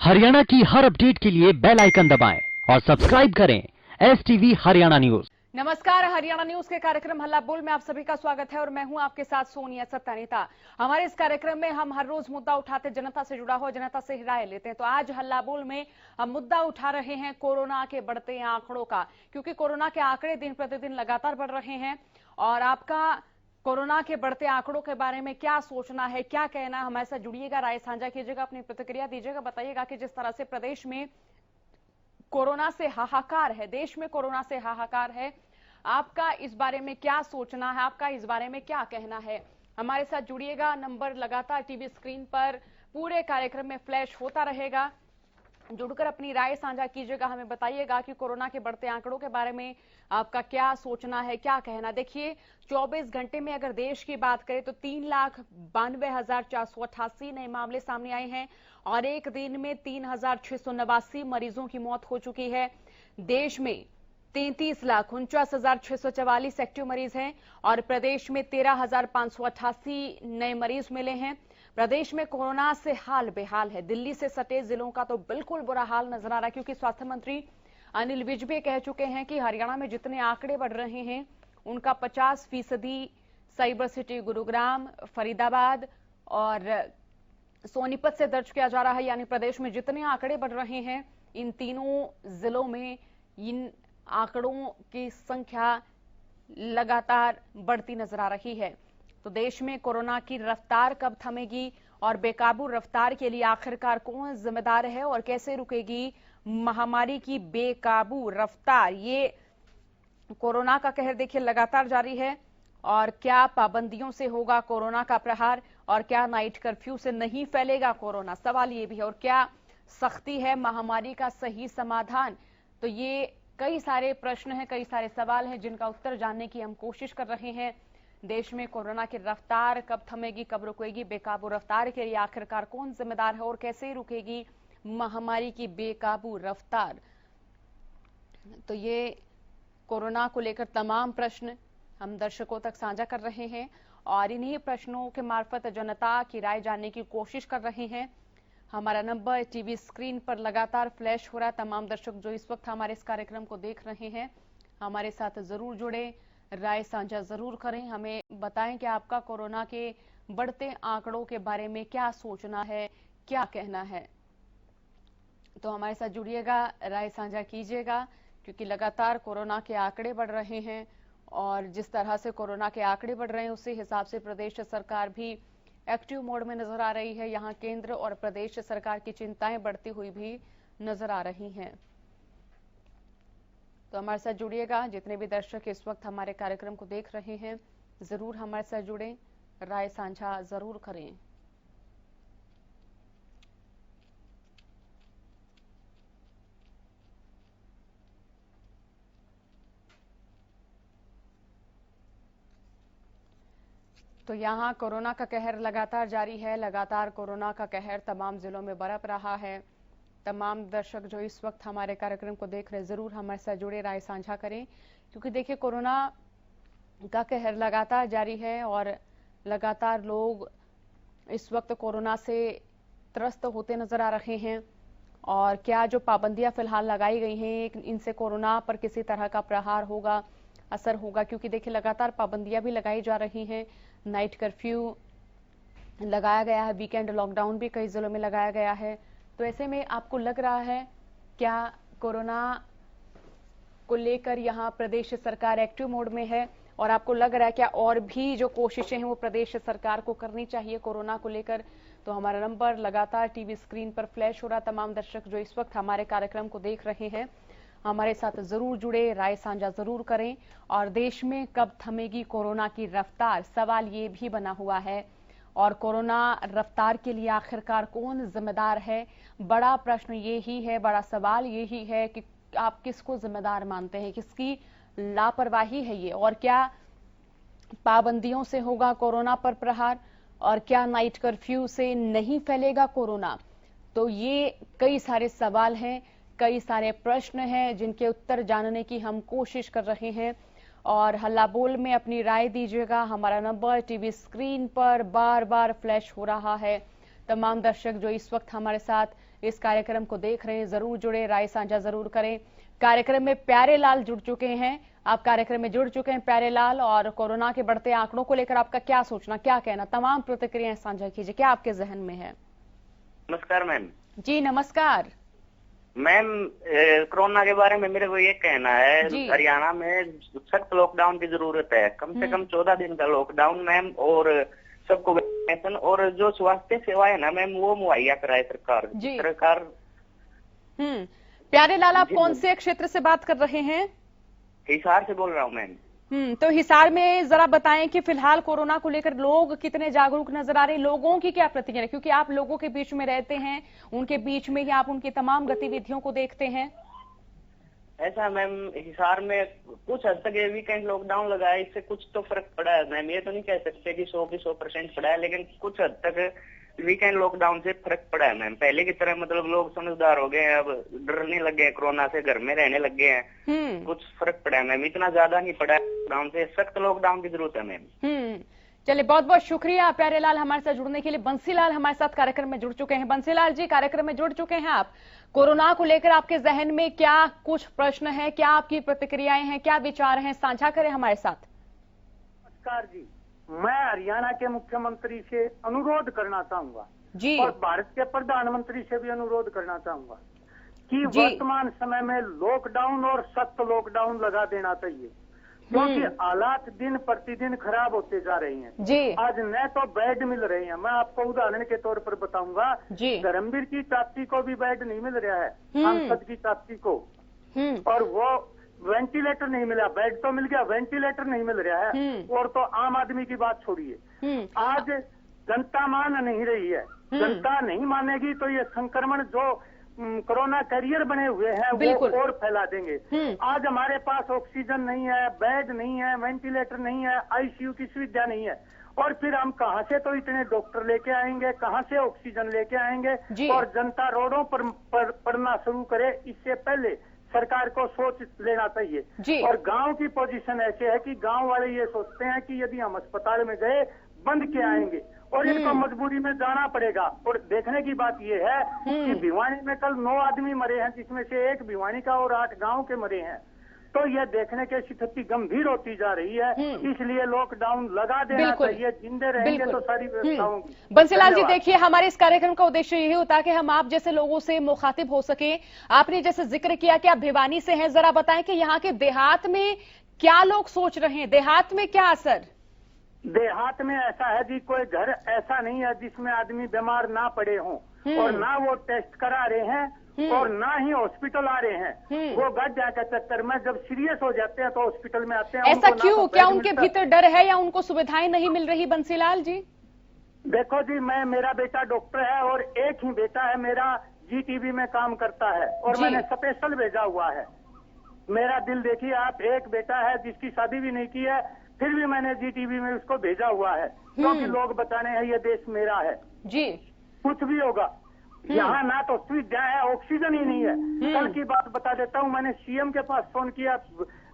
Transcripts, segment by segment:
हरियाणा की हर अपडेट के लिए बेल आइकन दबाएं और सब्सक्राइब करें STV हरियाणा न्यूज। नमस्कार, हरियाणा न्यूज के कार्यक्रम हल्ला बोल में आप सभी का स्वागत है और मैं हूं आपके साथ सोनिया सत्तानेता। हमारे इस कार्यक्रम में हम हर रोज मुद्दा उठाते, जनता से जुड़ा हो, जनता से राय लेते हैं। तो आज हल्ला बोल में हम मुद्दा उठा रहे हैं कोरोना के बढ़ते आंकड़ों का, क्योंकि कोरोना के आंकड़े दिन प्रतिदिन लगातार बढ़ रहे हैं। और आपका कोरोना के बढ़ते आंकड़ों के बारे में क्या सोचना है, क्या कहना है, हमारे साथ जुड़िएगा, राय साझा कीजिएगा, अपनी प्रतिक्रिया दीजिएगा, बताइएगा कि जिस तरह से प्रदेश में कोरोना से हाहाकार है, देश में कोरोना से हाहाकार है, आपका इस बारे में क्या सोचना है, आपका इस बारे में क्या कहना है। हमारे साथ जुड़िएगा, नंबर लगातार टीवी स्क्रीन पर पूरे कार्यक्रम में फ्लैश होता रहेगा। जुड़कर अपनी राय साझा कीजिएगा, हमें बताइएगा कि कोरोना के बढ़ते आंकड़ों के बारे में आपका क्या सोचना है, क्या कहना। देखिए, 24 घंटे में अगर देश की बात करें तो 3,92,488 नए मामले सामने आए हैं और एक दिन में 3,689 मरीजों की मौत हो चुकी है। देश में 33,49,644 एक्टिव मरीज हैं और प्रदेश में 13,588 नए मरीज मिले हैं। प्रदेश में कोरोना से हाल बेहाल है। दिल्ली से सटे जिलों का तो बिल्कुल बुरा हाल नजर आ रहा है, क्योंकि स्वास्थ्य मंत्री अनिल विज भी कह चुके हैं कि हरियाणा में जितने आंकड़े बढ़ रहे हैं उनका 50% साइबर सिटी गुरुग्राम, फरीदाबाद और सोनीपत से दर्ज किया जा रहा है। यानी प्रदेश में जितने आंकड़े बढ़ रहे हैं इन तीनों जिलों में इन आंकड़ों की संख्या लगातार बढ़ती नजर आ रही है। तो देश में कोरोना की रफ्तार कब थमेगी और बेकाबू रफ्तार के लिए आखिरकार कौन जिम्मेदार है और कैसे रुकेगी महामारी की बेकाबू रफ्तार। ये कोरोना का कहर देखिए लगातार जारी है। और क्या पाबंदियों से होगा कोरोना का प्रहार और क्या नाइट कर्फ्यू से नहीं फैलेगा कोरोना, सवाल ये भी है। और क्या सख्ती है महामारी का सही समाधान। तो ये कई सारे प्रश्न हैं, कई सारे सवाल हैं जिनका उत्तर जानने की हम कोशिश कर रहे हैं। देश में कोरोना की रफ्तार कब थमेगी, कब रुकेगी, बेकाबू रफ्तार के लिए आखिरकार कौन जिम्मेदार है और कैसे रुकेगी महामारी की बेकाबू रफ्तार। तो ये कोरोना को लेकर तमाम प्रश्न हम दर्शकों तक साझा कर रहे हैं और इन्हीं प्रश्नों के मार्फत जनता की राय जानने की कोशिश कर रहे हैं। हमारा नंबर टीवी स्क्रीन पर लगातार फ्लैश हो रहा है। तमाम दर्शक जो इस वक्त हमारे इस कार्यक्रम को देख रहे हैं हमारे साथ जरूर जुड़े, राय साझा जरूर करें, हमें बताएं कि आपका कोरोना के बढ़ते आंकड़ों के बारे में क्या सोचना है, क्या कहना है। तो हमारे साथ जुड़िएगा, राय साझा कीजिएगा, क्योंकि लगातार कोरोना के आंकड़े बढ़ रहे हैं और जिस तरह से कोरोना के आंकड़े बढ़ रहे हैं उसी हिसाब से प्रदेश सरकार भी एक्टिव मोड में नजर आ रही है। यहाँ केंद्र और प्रदेश सरकार की चिंताएं बढ़ती हुई भी नजर आ रही हैं। तो हमारे साथ जुड़िएगा, जितने भी दर्शक इस वक्त हमारे कार्यक्रम को देख रहे हैं जरूर हमारे साथ जुड़ें, राय साझा जरूर करें। तो यहाँ कोरोना का कहर लगातार जारी है, लगातार कोरोना का कहर तमाम जिलों में बरप रहा है। तमाम दर्शक जो इस वक्त हमारे कार्यक्रम को देख रहे हैं जरूर हमारे साथ जुड़े, राय साझा करें, क्योंकि देखिए कोरोना का कहर लगातार जारी है और लगातार लोग इस वक्त कोरोना से त्रस्त होते नजर आ रहे हैं। और क्या जो पाबंदियां फिलहाल लगाई गई हैं इनसे कोरोना पर किसी तरह का प्रहार होगा, असर होगा, क्योंकि देखिए लगातार पाबंदियां भी लगाई जा रही हैं। नाइट कर्फ्यू लगाया गया है, वीकेंड लॉकडाउन भी कई जिलों में लगाया गया है। तो ऐसे में आपको लग रहा है क्या कोरोना को लेकर यहाँ प्रदेश सरकार एक्टिव मोड में है और आपको लग रहा है क्या और भी जो कोशिशें हैं वो प्रदेश सरकार को करनी चाहिए कोरोना को लेकर। तो हमारा नंबर लगातार टीवी स्क्रीन पर फ्लैश हो रहा। तमाम दर्शक जो इस वक्त हमारे कार्यक्रम को देख रहे हैं हमारे साथ जरूर जुड़े, राय साझा जरूर करें। और देश में कब थमेगी कोरोना की रफ्तार, सवाल ये भी बना हुआ है। और कोरोना रफ्तार के लिए आखिरकार कौन जिम्मेदार है, बड़ा प्रश्न ये ही है, बड़ा सवाल यही है कि आप किसको जिम्मेदार मानते हैं, किसकी लापरवाही है ये। और क्या पाबंदियों से होगा कोरोना पर प्रहार और क्या नाइट कर्फ्यू से नहीं फैलेगा कोरोना। तो ये कई सारे सवाल हैं, कई सारे प्रश्न हैं जिनके उत्तर जानने की हम कोशिश कर रहे हैं। और हल्ला बोल में अपनी राय दीजिएगा। हमारा नंबर टीवी स्क्रीन पर बार बार फ्लैश हो रहा है। तमाम दर्शक जो इस वक्त हमारे साथ इस कार्यक्रम को देख रहे हैं, जरूर जुड़े, राय साझा जरूर करें। कार्यक्रम में प्यारे लाल जुड़ चुके हैं। आप कार्यक्रम में जुड़ चुके हैं प्यारे लाल, और कोरोना के बढ़ते आंकड़ों को लेकर आपका क्या सोचना, क्या कहना, तमाम प्रतिक्रियाएं साझा कीजिए। क्या आपके जहन में है? नमस्कार मैम। जी नमस्कार मैम, कोरोना के बारे में मेरे को ये कहना है, जी। हरियाणा में सख्त लॉकडाउन की जरूरत है। कम से कम 14 दिन का लॉकडाउन मैम, और सबको वैक्सीनेशन और जो स्वास्थ्य सेवा है ना मैम, वो मुहैया कराए सरकार। जी। सरकार। प्यारे लाल, आप जी, कौन से क्षेत्र से बात कर रहे हैं? हिसार से बोल रहा हूँ मैम। तो हिसार में जरा बताएं कि फिलहाल कोरोना को लेकर लोग कितने जागरूक नजर आ रहे हैं, लोगों की क्या प्रतिक्रिया है? क्योंकि आप लोगों के बीच में रहते हैं, उनके बीच में ही आप उनकी तमाम गतिविधियों को देखते हैं। ऐसा मैम, हिसार में कुछ हद तक ये वीकेंड लॉकडाउन लगा है, इससे कुछ तो फर्क पड़ा है मैम। ये तो नहीं कह सकते कि 100% पड़ा है, लेकिन कुछ हद तक वीकेंड लॉकडाउन से फर्क पड़ा है मैम। पहले की तरह मतलब लोग समझदार हो गए हैं, अब डरने लग गए, कोरोना से घर में रहने लग गए हैं। कुछ फर्क पड़ा है मैम, इतना ज्यादा नहीं पड़ा है लॉकडाउन से। सख्त लॉकडाउन की जरूरत है मैम। चलिए, बहुत बहुत शुक्रिया प्यारे लाल हमारे साथ जुड़ने के लिए। बंसीलाल हमारे साथ कार्यक्रम में जुड़ चुके हैं। बंसीलाल जी, कार्यक्रम में जुड़ चुके हैं आप। कोरोना को लेकर आपके जहन में क्या कुछ प्रश्न है, क्या आपकी प्रतिक्रियाएं हैं, क्या विचार हैं, साझा करें हमारे साथ। नमस्कार जी, मैं हरियाणा के मुख्यमंत्री से अनुरोध करना चाहूंगा जी, और भारत के प्रधानमंत्री से भी अनुरोध करना चाहूंगा कि जी। वर्तमान समय में लॉकडाउन और सख्त लॉकडाउन लगा देना चाहिए, क्योंकि हालात दिन प्रतिदिन खराब होते जा रहे हैं जी आज न तो बेड मिल रहे हैं। मैं आपको उदाहरण के तौर पर बताऊंगा, जी। धर्मवीर की चाची को भी बेड नहीं मिल रहा है, सांसद की चाची को, और वो वेंटिलेटर नहीं मिला। बेड तो मिल गया, वेंटिलेटर नहीं मिल रहा है। और तो आम आदमी की बात छोड़िए, आज जनता मान नहीं रही है। जनता नहीं मानेगी तो ये संक्रमण जो कोरोना कैरियर बने हुए हैं वो और फैला देंगे। आज हमारे पास ऑक्सीजन नहीं है, बेड नहीं है, वेंटिलेटर नहीं है, आईसीयू की सुविधा नहीं है, और फिर हम कहां से तो इतने डॉक्टर लेके आएंगे, कहां से ऑक्सीजन लेके आएंगे? और जनता रोडों पर पड़ना शुरू करे, इससे पहले सरकार को सोच लेना चाहिए। और गांव की पोजीशन ऐसे है कि गांव वाले ये सोचते हैं कि यदि हम अस्पताल में गए बंद के आएंगे, और इनको मजबूरी में जाना पड़ेगा। और देखने की बात यह है कि भिवानी में कल 9 आदमी मरे हैं, जिसमें से 1 भिवानी का और 8 गांव के मरे हैं। तो यह देखने की स्थिति गंभीर होती जा रही है, इसलिए लॉकडाउन लगा देना चाहिए। जिंदे रहेंगे तो सारी व्यवस्था होगी। बंसीलाल जी, देखिए, हमारे इस कार्यक्रम का उद्देश्य यही होता है कि हम आप जैसे लोगों से मुखातिब हो सके। आपने जैसे जिक्र किया कि आप भिवानी से हैं, जरा बताएं कि यहाँ के देहात में क्या लोग सोच रहे हैं, देहात में क्या असर? देहात में ऐसा है जी, कोई घर ऐसा नहीं है जिसमें आदमी बीमार ना पड़े हों, और ना वो टेस्ट करा रहे हैं, और ना ही हॉस्पिटल आ रहे हैं। वो गड्ढा के चक्कर में जब सीरियस हो जाते हैं तो हॉस्पिटल में आते हैं। ऐसा क्यों? क्या उनके भीतर डर है या उनको सुविधाएं नहीं मिल रही? बंसीलाल जी, देखो जी, मेरा बेटा डॉक्टर है, और एक ही बेटा है मेरा जीटीबी में काम करता है, और मैंने स्पेशल भेजा हुआ है। मेरा दिल देखिए आप, एक बेटा है जिसकी शादी भी नहीं की है, फिर भी मैंने जीटीबी में उसको भेजा हुआ है, क्योंकि लोग बताने हैं ये देश मेरा है जी। कुछ भी होगा, यहाँ ना तो सुविधा है, ऑक्सीजन ही नहीं है। कल की बात बता देता हूँ, मैंने सीएम के पास फोन किया,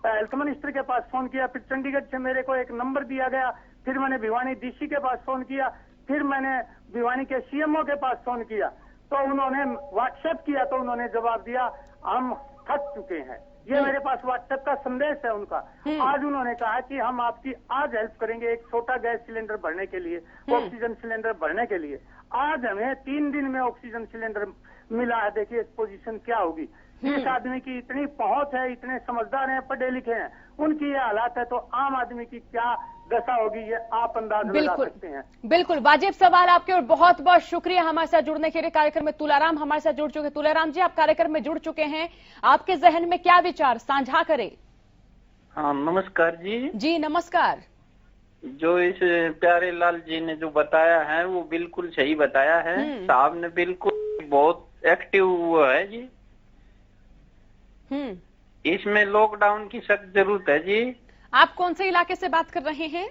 हेल्थ मिनिस्टर के पास फोन किया, फिर चंडीगढ़ से मेरे को एक नंबर दिया गया, फिर मैंने भिवानी डीसी के पास फोन किया, फिर मैंने भिवानी के सीएमओ के पास फोन किया, तो उन्होंने व्हाट्सएप किया, तो उन्होंने जवाब दिया हम थक चुके हैं। ये मेरे पास व्हाट्सएप का संदेश है उनका। आज उन्होंने कहा कि हम आपकी आज हेल्प करेंगे एक छोटा गैस सिलेंडर भरने के लिए, ऑक्सीजन सिलेंडर भरने के लिए। आज हमें 3 दिन में ऑक्सीजन सिलेंडर मिला है। देखिए पोजीशन क्या होगी। जिस आदमी की इतनी पहुंच है, इतने समझदार हैं, पढ़े लिखे हैं, उनकी ये हालात है, तो आम आदमी की क्या दशा होगी ये आप अंदाज लगा सकते हैं। बिल्कुल वाजिब सवाल आपके, और बहुत बहुत शुक्रिया हमारे साथ जुड़ने के लिए। कार्यक्रम में तुलाराम हमारे साथ जुड़ चुके। तुलाराम जी, आप कार्यक्रम में जुड़ चुके हैं, आपके जहन में क्या विचार, साझा करें। हाँ नमस्कार जी। जी नमस्कार। जो इस प्यारे लाल जी ने जो बताया है वो बिल्कुल सही बताया है। साहब ने बिल्कुल बहुत एक्टिव हुआ है जी। इसमें लॉकडाउन की सख्त जरूरत है जी। आप कौन से इलाके से बात कर रहे हैं?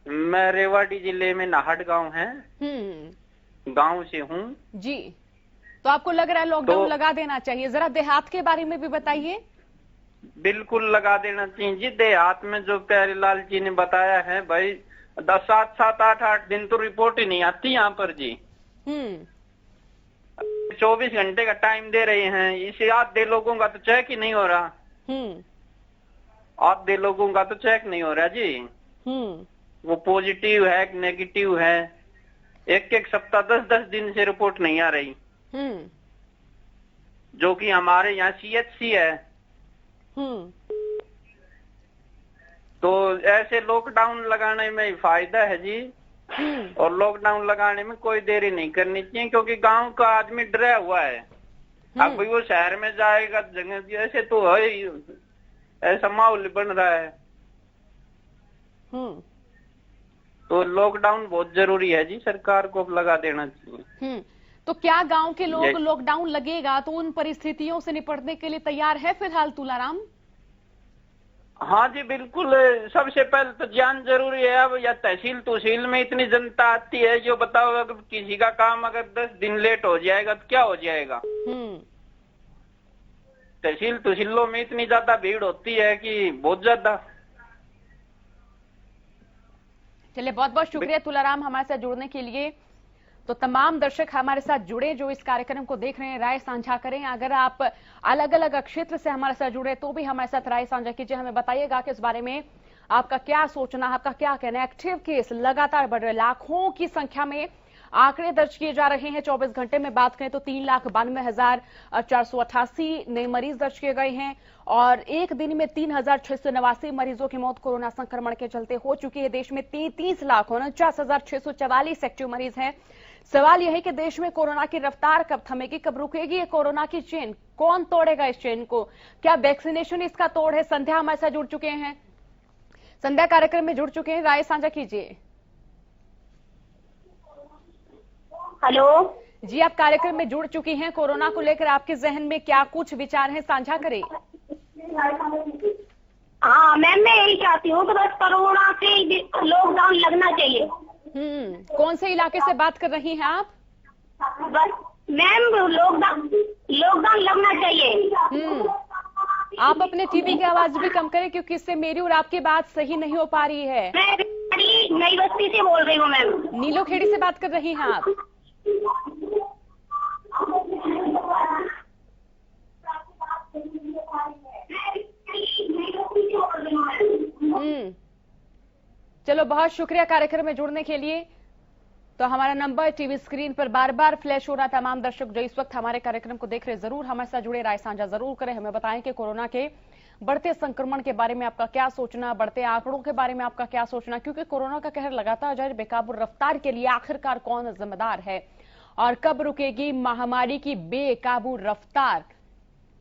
मैं रेवाड़ी जिले में नाहट गांव है, गांव से हूँ जी। तो आपको लग रहा है लॉकडाउन लगा देना चाहिए? जरा देहात के बारे में भी बताइए। बिल्कुल लगा देना चाहिए जी। देहात में जो प्यारे लाल जी ने बताया है भाई, 10, 7, 8 दिन तो रिपोर्ट ही नहीं आती यहाँ पर जी। 24 घंटे का टाइम दे रहे हैं, इसे आधे लोगों का तो चेक ही नहीं हो रहा। आधे लोगों का तो चेक नहीं हो रहा जी। वो पॉजिटिव है नेगेटिव है, एक सप्ताह 10-10 दिन से रिपोर्ट नहीं आ रही। जो कि हमारे यहाँ CHC है। तो ऐसे लॉकडाउन लगाने में फायदा है जी। और लॉकडाउन लगाने में कोई देरी नहीं करनी चाहिए, क्योंकि गांव का आदमी डरा हुआ है। अब वो शहर में जाएगा जगह, ऐसे तो है ही, ऐसा माहौल बन रहा है। तो लॉकडाउन बहुत जरूरी है जी, सरकार को लगा देना चाहिए। तो क्या गांव के लोग लॉकडाउन लगेगा तो उन परिस्थितियों से निपटने के लिए तैयार है फिलहाल तुलाराम? हाँ जी बिल्कुल। सबसे पहले तो जान जरूरी है। अब या तहसील में इतनी जनता आती है, जो बताओ अगर किसी का काम अगर 10 दिन लेट हो जाएगा तो क्या हो जाएगा। तहसीलों में इतनी ज्यादा भीड़ होती है कि बहुत ज्यादा। चलिए बहुत बहुत शुक्रिया तुलाराम हमारे साथ जुड़ने के लिए। तो तमाम दर्शक हमारे साथ जुड़े जो इस कार्यक्रम को देख रहे हैं, राय साझा करें। अगर आप अलग अलग क्षेत्र से हमारे साथ जुड़े तो भी हमारे साथ राय साझा कीजिए, हमें बताइएगा कि इस बारे में आपका क्या सोचना है, आपका क्या कहना है। एक्टिव केस लगातार बढ़ रहे, लाखों की संख्या में आंकड़े दर्ज किए जा रहे हैं। 24 घंटे में बात करें तो 3,92,488 नए मरीज दर्ज किए गए हैं और एक दिन में 3,689 मरीजों की मौत कोरोना संक्रमण के चलते हो चुकी है। देश में 33,49,644 एक्टिव मरीज हैं। सवाल यह है कि देश में कोरोना की रफ्तार कब थमेगी, कब रुकेगी ये कोरोना की चेन? कौन तोड़ेगा इस चेन को? क्या वैक्सीनेशन इसका तोड़ है? संध्या हमारे साथ जुड़ चुके हैं, संध्या कार्यक्रम में जुड़ चुके हैं, राय साझा कीजिए। हेलो जी, आप कार्यक्रम में जुड़ चुकी हैं। कोरोना को लेकर आपके जहन में क्या कुछ विचार हैं, साझा करें। हाँ मैम, मैं यही चाहती हूँ कि बस कोरोना से लॉकडाउन लगना चाहिए। कौन से इलाके से बात कर रही हैं आप? बस मैम लॉकडाउन लगना चाहिए। आप अपने टीवी की आवाज भी कम करें, क्योंकि इससे मेरी और आपकी बात सही नहीं हो पा रही है। मैं नई बस्ती से बोल रही हूँ मैम। नीलोखेड़ी से बात कर रही हैं आप? चलो बहुत शुक्रिया कार्यक्रम में जुड़ने के लिए। तो हमारा नंबर टीवी स्क्रीन पर बार बार फ्लैश हो रहा। तमाम दर्शक जो इस वक्त हमारे कार्यक्रम को देख रहे जरूर हमारे साथ जुड़े, राय साझा जरूर करें, हमें बताएं कि कोरोना के बढ़ते संक्रमण के बारे में आपका क्या सोचना, बढ़ते आंकड़ों के बारे में आपका क्या सोचना, क्योंकि कोरोना का कहर लगातार जारी बेकाबू रफ्तार के लिए आखिरकार कौन जिम्मेदार है और कब रुकेगी महामारी की बेकाबू रफ्तार?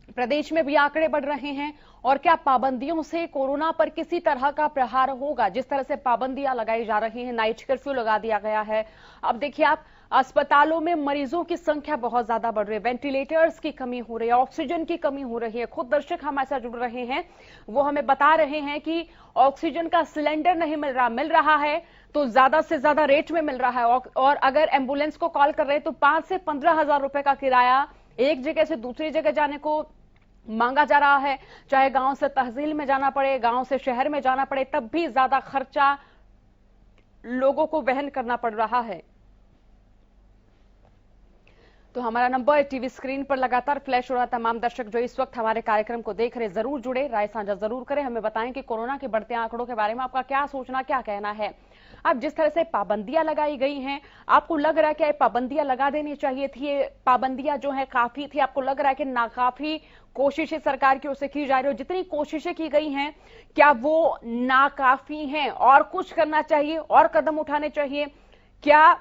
प्रदेश में भी आंकड़े बढ़ रहे हैं और क्या पाबंदियों से कोरोना पर किसी तरह का प्रहार होगा? जिस तरह से पाबंदियां लगाई जा रही हैं, नाइट कर्फ्यू लगा दिया गया है। अब देखिए आप, अस्पतालों में मरीजों की संख्या बहुत ज्यादा बढ़ रही है, वेंटिलेटर्स की कमी हो रही है, ऑक्सीजन की कमी हो रही है। खुद दर्शक हमारे साथ जुड़ रहे हैं, वो हमें बता रहे हैं कि ऑक्सीजन का सिलेंडर नहीं मिल रहा है तो ज्यादा से ज्यादा रेट में मिल रहा है और अगर एम्बुलेंस को कॉल कर रहे हैं तो 5 से 15 हजार रुपए का किराया एक जगह से दूसरी जगह जाने को मांगा जा रहा है। चाहे गांव से तहसील में जाना पड़े, गांव से शहर में जाना पड़े, तब भी ज्यादा खर्चा लोगों को वहन करना पड़ रहा है। तो हमारा नंबर टीवी स्क्रीन पर लगातार फ्लैश हो रहा। तमाम दर्शक जो इस वक्त हमारे कार्यक्रम को देख रहे जरूर जुड़े, राय साझा जरूर करें, हमें बताएं कि कोरोना के बढ़ते आंकड़ों के बारे में आपका क्या सोचना, क्या कहना है। अब जिस तरह से पाबंदियां लगाई गई हैं, आपको लग रहा है कि पाबंदियां लगा देनी चाहिए थी? ये पाबंदियां जो है काफी थी? आपको लग रहा है कि नाकाफी कोशिशें सरकार की ओर से की जा रही है? जितनी कोशिशें की गई हैं क्या वो नाकाफी हैं और कुछ करना चाहिए और कदम उठाने चाहिए? क्या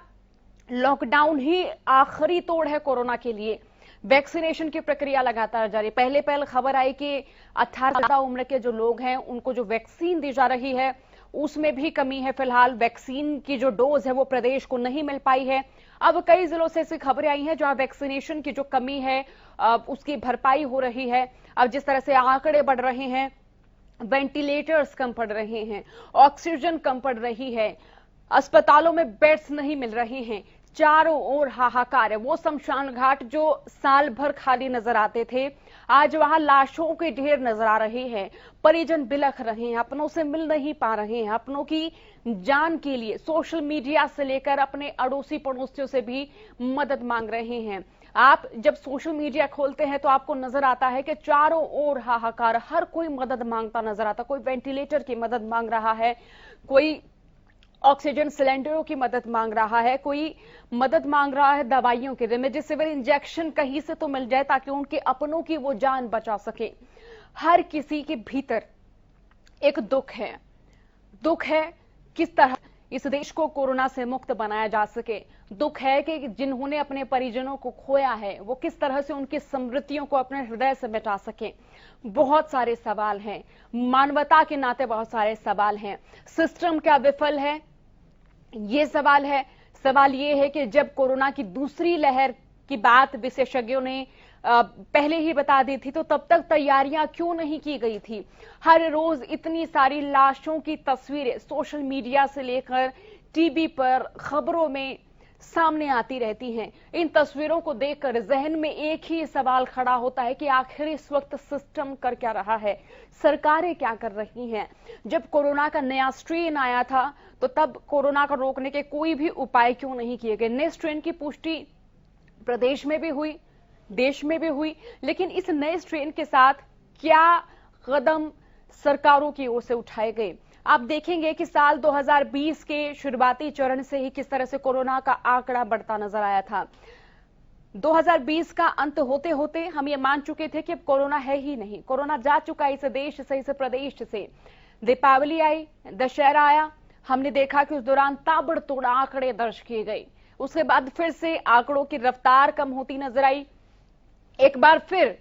लॉकडाउन ही आखिरी तोड़ है कोरोना के लिए? वैक्सीनेशन की प्रक्रिया लगातार जारी। पहले खबर आई कि 18 उम्र के जो लोग हैं उनको जो वैक्सीन दी जा रही है उसमें भी कमी है। फिलहाल वैक्सीन की जो डोज है वो प्रदेश को नहीं मिल पाई है। अब कई जिलों से ऐसी खबरें आई हैं जहां वैक्सीनेशन की जो कमी है उसकी भरपाई हो रही है। अब जिस तरह से आंकड़े बढ़ रहे हैं, वेंटिलेटर्स कम पड़ रहे हैं, ऑक्सीजन कम पड़ रही है, अस्पतालों में बेड्स नहीं मिल रहे हैं, चारों ओर हाहाकार है। वो शमशान घाट जो साल भर खाली नजर आते थे, आज वहां लाशों के ढेर नजर आ रहे हैं। परिजन बिलख रहे हैं, अपनों से मिल नहीं पा रहे हैं, अपनों की जान के लिए सोशल मीडिया से लेकर अपने अड़ोसी पड़ोसियों से भी मदद मांग रहे हैं। आप जब सोशल मीडिया खोलते हैं तो आपको नजर आता है कि चारों ओर हाहाकार, हर कोई मदद मांगता नजर आता। कोई वेंटिलेटर की मदद मांग रहा है, कोई ऑक्सीजन सिलेंडरों की मदद मांग रहा है, कोई मदद मांग रहा है दवाइयों के, रेमडेसिविर इंजेक्शन कहीं से तो मिल जाए ताकि उनके अपनों की वो जान बचा सके। हर किसी के भीतर एक दुख है। दुख है किस तरह इस देश को कोरोना से मुक्त बनाया जा सके। दुख है कि जिन्होंने अपने परिजनों को खोया है वो किस तरह से उनकी स्मृतियों को अपने हृदय से मिटा सके। बहुत सारे सवाल हैं, मानवता के नाते बहुत सारे सवाल हैं। सिस्टम क्या विफल है, ये सवाल है। सवाल ये है कि जब कोरोना की दूसरी लहर की बात विशेषज्ञों ने पहले ही बता दी थी तो तब तक तैयारियां क्यों नहीं की गई थी। हर रोज इतनी सारी लाशों की तस्वीरें सोशल मीडिया से लेकर टीवी पर खबरों में सामने आती रहती हैं। इन तस्वीरों को देखकर जहन में एक ही सवाल खड़ा होता है कि आखिर इस वक्त सिस्टम कर क्या रहा है, सरकारें क्या कर रही हैं। जब कोरोना का नया स्ट्रेन आया था तो तब कोरोना को रोकने के कोई भी उपाय क्यों नहीं किए गए। नए स्ट्रेन की पुष्टि प्रदेश में भी हुई, देश में भी हुई, लेकिन इस नए स्ट्रेन के साथ क्या कदम सरकारों की ओर से उठाए गए। आप देखेंगे कि साल 2020 के शुरुआती चरण से ही किस तरह से कोरोना का आंकड़ा बढ़ता नजर आया था। 2020 का अंत होते होते हम ये मान चुके थे कि अब कोरोना है ही नहीं, कोरोना जा चुका इस देश से, इस प्रदेश से। दीपावली आई, दशहरा आया, हमने देखा कि उस दौरान ताबड़तोड़ आंकड़े दर्ज किए गए। उसके बाद फिर से आंकड़ों की रफ्तार कम होती नजर आई। एक बार फिर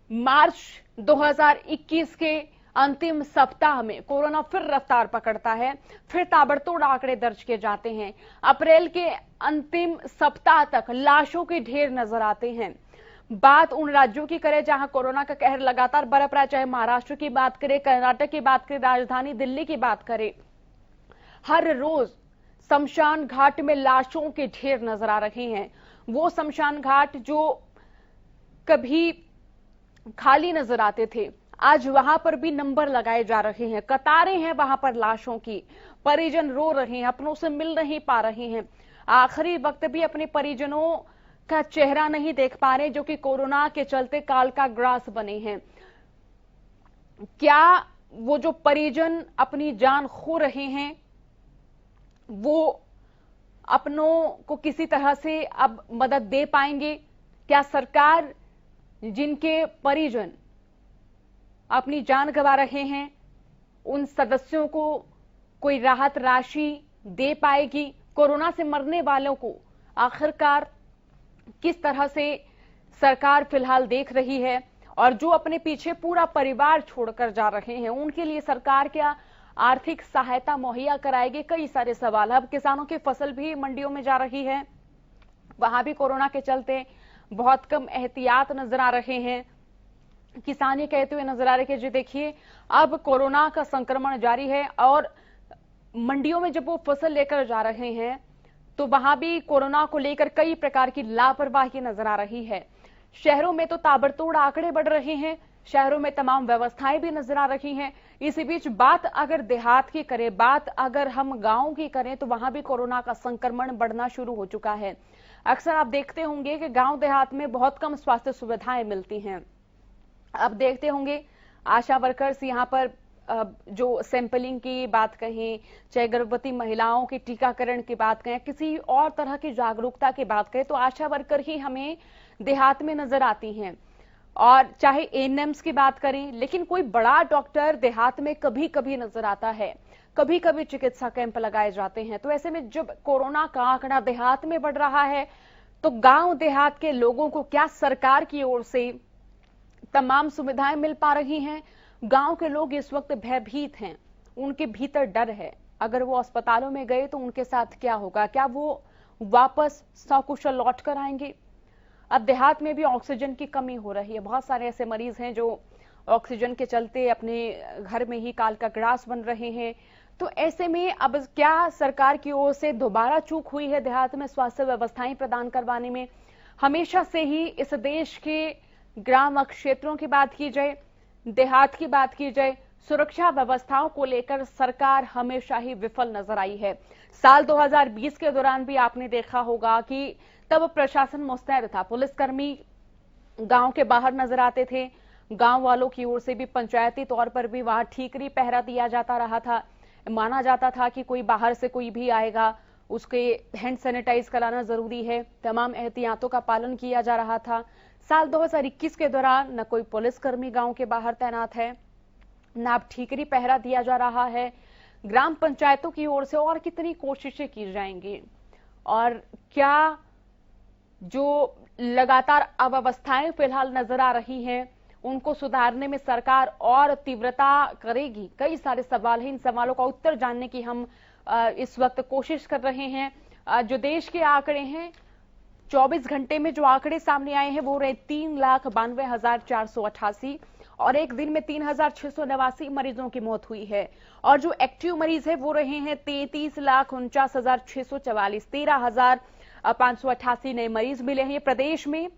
मार्च 2021 के अंतिम सप्ताह में कोरोना फिर रफ्तार पकड़ता है, फिर ताबड़तोड़ आंकड़े दर्ज किए जाते हैं। अप्रैल के अंतिम सप्ताह तक लाशों के ढेर नजर आते हैं। बात उन राज्यों की करें जहां कोरोना का कहर लगातार बरप रहा है, चाहे महाराष्ट्र की बात करें, कर्नाटक की बात करें, राजधानी दिल्ली की बात करें, हर रोज शमशान घाट में लाशों के ढेर नजर आ रहे हैं। वो शमशान घाट जो कभी खाली नजर आते थे, आज वहां पर भी नंबर लगाए जा रहे हैं, कतारें हैं वहां पर लाशों की। परिजन रो रहे हैं, अपनों से मिल नहीं पा रहे हैं, आखिरी वक्त भी अपने परिजनों का चेहरा नहीं देख पा रहे जो कि कोरोना के चलते काल का ग्रास बने हैं। क्या वो जो परिजन अपनी जान खो रहे हैं वो अपनों को किसी तरह से अब मदद दे पाएंगे? क्या सरकार जिनके परिजन अपनी जान गंवा रहे हैं उन सदस्यों को कोई राहत राशि दे पाएगी? कोरोना से मरने वालों को आखिरकार किस तरह से सरकार फिलहाल देख रही है, और जो अपने पीछे पूरा परिवार छोड़कर जा रहे हैं उनके लिए सरकार क्या आर्थिक सहायता मुहैया कराएगी? कई सारे सवाल। अब किसानों की फसल भी मंडियों में जा रही है, वहां भी कोरोना के चलते बहुत कम एहतियात नजर आ रहे हैं। किसान ये कहते हुए नजर आ रहे कि जी देखिए अब कोरोना का संक्रमण जारी है और मंडियों में जब वो फसल लेकर जा रहे हैं तो वहां भी कोरोना को लेकर कई प्रकार की लापरवाही नजर आ रही है। शहरों में तो ताबड़तोड़ आंकड़े बढ़ रहे हैं, शहरों में तमाम व्यवस्थाएं भी नजर आ रही हैं। इसी बीच बात अगर देहात की करें, बात अगर हम गांव की करें तो वहां भी कोरोना का संक्रमण बढ़ना शुरू हो चुका है। अक्सर आप देखते होंगे कि गांव देहात में बहुत कम स्वास्थ्य सुविधाएं मिलती हैं। अब देखते होंगे आशा वर्कर्स यहाँ पर जो सैंपलिंग की बात कहें, चाहे गर्भवती महिलाओं के टीकाकरण की बात कहें, किसी और तरह की जागरूकता की बात कहें तो आशा वर्कर ही हमें देहात में नजर आती हैं। और चाहे एएनएम्स की बात करें, लेकिन कोई बड़ा डॉक्टर देहात में कभी कभी नजर आता है, कभी कभी चिकित्सा कैंप लगाए जाते हैं। तो ऐसे में जब कोरोना का आंकड़ा देहात में बढ़ रहा है तो गांव देहात के लोगों को क्या सरकार की ओर से तमाम सुविधाएं मिल पा रही हैं? गांव के लोग इस वक्त भयभीत हैं, उनके भीतर डर है। अगर वो अस्पतालों में गए तो उनके साथ क्या होगा? क्या वो वापस सकुशल लौट कर आएंगे? अब देहात में भी ऑक्सीजन की कमी हो रही है। बहुत सारे ऐसे मरीज हैं जो ऑक्सीजन के चलते अपने घर में ही काल का ग्रास बन रहे हैं। तो ऐसे में अब क्या सरकार की ओर से दोबारा चूक हुई है देहात में स्वास्थ्य व्यवस्थाएं प्रदान करवाने में? हमेशा से ही इस देश के ग्राम क्षेत्रों की बात की जाए, देहात की बात की जाए, सुरक्षा व्यवस्थाओं को लेकर सरकार हमेशा ही विफल नजर आई है। साल 2020 के दौरान भी आपने देखा होगा कि तब प्रशासन मुस्तैद था, पुलिसकर्मी गांव के बाहर नजर आते थे, गांव वालों की ओर से भी पंचायती तौर पर भी वहां ठीकरी पहरा दिया जाता रहा था। माना जाता था कि कोई बाहर से कोई भी आएगा उसके हैंड सैनिटाइज कराना जरूरी है, तमाम एहतियातों का पालन किया जा रहा था। साल 2021 के दौरान न कोई पुलिसकर्मी गांव के बाहर तैनात है, न अब ठीकरी पहरा दिया जा रहा है। ग्राम पंचायतों की ओर से और कितनी कोशिशें की जाएंगी और क्या जो लगातार अव्यवस्थाएं फिलहाल नजर आ रही हैं उनको सुधारने में सरकार और तीव्रता करेगी? कई सारे सवाल हैं, इन सवालों का उत्तर जानने की हम इस वक्त कोशिश कर रहे हैं। जो देश के आंकड़े हैं, 24 घंटे में जो आंकड़े सामने आए हैं वो रहे 3,92,488 और एक दिन में 3,689 मरीजों की मौत हुई है और जो एक्टिव मरीज है वो रहे हैं 33,49,644, 13,588 नए मरीज मिले हैं प्रदेश में।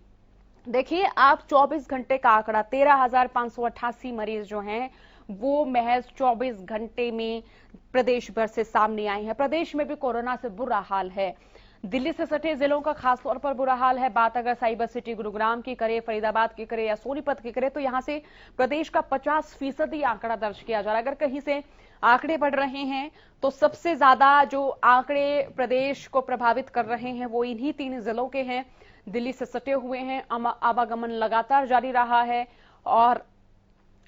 देखिए आप 24 घंटे का आंकड़ा 13,588 मरीज जो हैं वो महज 24 घंटे में प्रदेश भर से सामने आए हैं। प्रदेश में भी कोरोना से बुरा हाल है, दिल्ली से सटे जिलों का खासतौर पर बुरा हाल है। बात अगर साइबर सिटी गुरुग्राम की करे, फरीदाबाद की करे या सोनीपत की करे तो यहां से प्रदेश का 50% आंकड़ा दर्ज किया जा रहा है। अगर कहीं से आंकड़े बढ़ रहे हैं तो सबसे ज्यादा जो आंकड़े प्रदेश को प्रभावित कर रहे हैं वो इन्हीं 3 जिलों के हैं, दिल्ली से सटे हुए हैं। आवागमन लगातार जारी रहा है और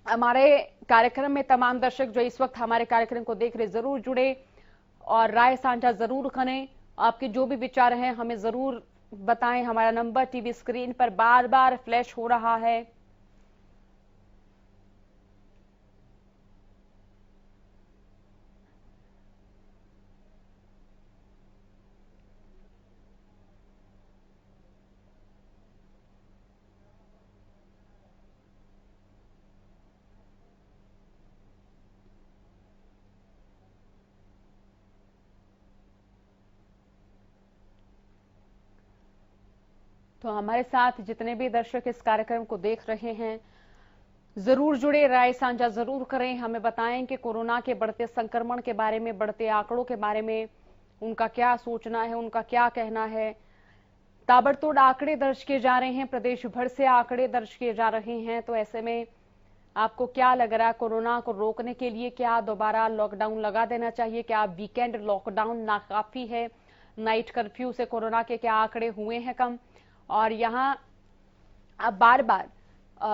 हमारे कार्यक्रम में तमाम दर्शक जो इस वक्त हमारे कार्यक्रम को देख रहे जरूर जुड़े और राय साझा जरूर करें। आपके जो भी विचार हैं हमें जरूर बताएं। हमारा नंबर टीवी स्क्रीन पर बार बार फ्लैश हो रहा है। तो हमारे साथ जितने भी दर्शक इस कार्यक्रम को देख रहे हैं जरूर जुड़े, राय साझा जरूर करें, हमें बताएं कि कोरोना के बढ़ते संक्रमण के बारे में, बढ़ते आंकड़ों के बारे में उनका क्या सोचना है, उनका क्या कहना है। ताबड़तोड़ आंकड़े दर्ज किए जा रहे हैं, प्रदेश भर से आंकड़े दर्ज किए जा रहे हैं। तो ऐसे में आपको क्या लग रहा है, कोरोना को रोकने के लिए क्या दोबारा लॉकडाउन लगा देना चाहिए? क्या वीकेंड लॉकडाउन नाकाफी है? नाइट कर्फ्यू से कोरोना के क्या आंकड़े हुए हैं कम? और यहाँ आप बार बार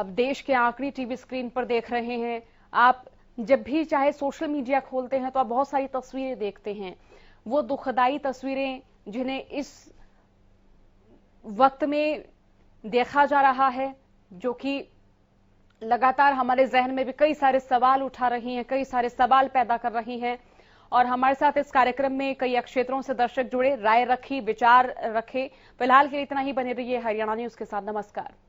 देश के आंकड़े टीवी स्क्रीन पर देख रहे हैं। आप जब भी चाहे सोशल मीडिया खोलते हैं तो आप बहुत सारी तस्वीरें देखते हैं, वो दुखदाई तस्वीरें जिन्हें इस वक्त में देखा जा रहा है, जो कि लगातार हमारे जहन में भी कई सारे सवाल उठा रही हैं, कई सारे सवाल पैदा कर रही हैं। और हमारे साथ इस कार्यक्रम में कई क्षेत्रों से दर्शक जुड़े, राय रखी, विचार रखे। फिलहाल के लिए इतना ही, बने रहिए हरियाणा न्यूज के साथ। नमस्कार।